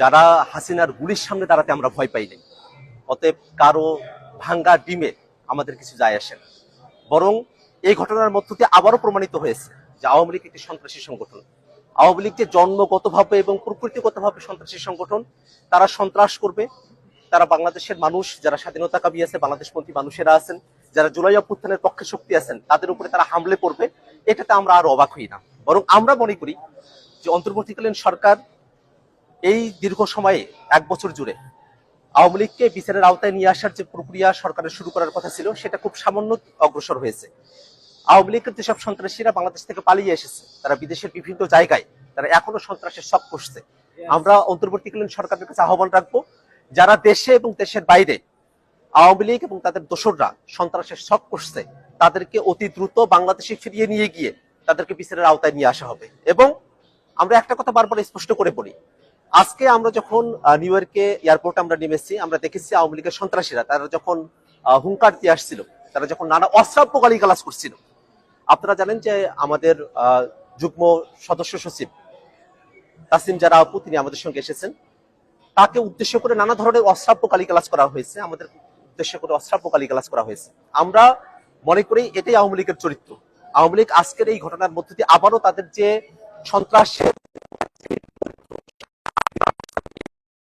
যারা হাসিনার গুলির সামনে দাঁড়াতে আমরা ভয় পাই নাই। অতএব কারো ভাঙ্গা ডিমে আমাদের কিছু যায় আসে না। বরং এই ঘটনার মধ্য দিয়ে আবারও প্রমাণিত হয়েছে যে আওয়ামী লীগ একটি সন্ত্রাসী সংগঠন। আওয়ামী লীগ যে জন্মগতভাবে এবং প্রকৃতিগতভাবে সন্ত্রাসী সংগঠন, তারা সন্ত্রাস করবে। তারা বাংলাদেশের মানুষ যারা স্বাধীনতাকামী আছে, বাংলাদেশপন্থী মানুষেরা আছেন, যারা জুলাই অভ্যুত্থানের পক্ষে শক্তি আছেন, তাদের উপরে তারা হামলে করবে। এটাতে আমরা আর অবাক হই না। বরং আমরা মনে করি যে অন্তর্বর্তীকালীন সরকার এই দীর্ঘ সময়ে 1 বছর জুড়ে আওয়ামী লীগকে বিচারের আওতায় নিয়ে আসার যে প্রক্রিয়া সরকারের শুরু করার কথা ছিল, সেটা খুব সামান্য অগ্রসর হয়েছে। আওয়ামী লীগের যেসব সন্ত্রাসীরা বাংলাদেশ থেকে পালিয়ে এসেছে, তারা বিদেশের বিভিন্ন জায়গায় তারা এখনো সন্ত্রাসের শখ করছে। আমরা অন্তর্বর্তীকালীন সরকারের কাছে আহ্বান রাখবো, যারা দেশে এবং দেশের বাইরে আওয়ামী লীগ এবং তাদের দোসররা সন্ত্রাসের শখ করছে, তাদেরকে অতি দ্রুত বাংলাদেশে ফিরিয়ে নিয়ে গিয়ে তাদেরকে বিচারের আওতায় নিয়ে আসা হবে। এবং আমরা একটা কথা বারবার স্পষ্ট করে বলি, আজকে আমরা যখন নিউ ইয়র্কে এয়ারপোর্টে আমরা নেমেছি, আমরা দেখেছি আওয়ামী লীগের সন্ত্রাসীরা তারা যখন হুঙ্কার দিয়ে আসছিল, তারা যখন নানা অশ্রাব্য গালিগালাজ করছিল। আপনারা জানেন যে আমাদের যুগ্ম সদস্য সচিব তাসিম জারা আপু, তিনি আমাদের সঙ্গে এসেছেন। তাকে উদ্দেশ্য করে নানা ধরনের অশ্রাব্য গালিগালাজ করা হয়েছে, আমাদের উদ্দেশ্য করে অশ্রাব্য গালিগালাজ করা হয়েছে। আমরা মনে করি এটাই আওয়ামী লীগের চরিত্র। আওয়ামী লীগ আজকের এই ঘটনার মধ্যে দিয়ে আবারও তাদের যে সন্ত্রাসের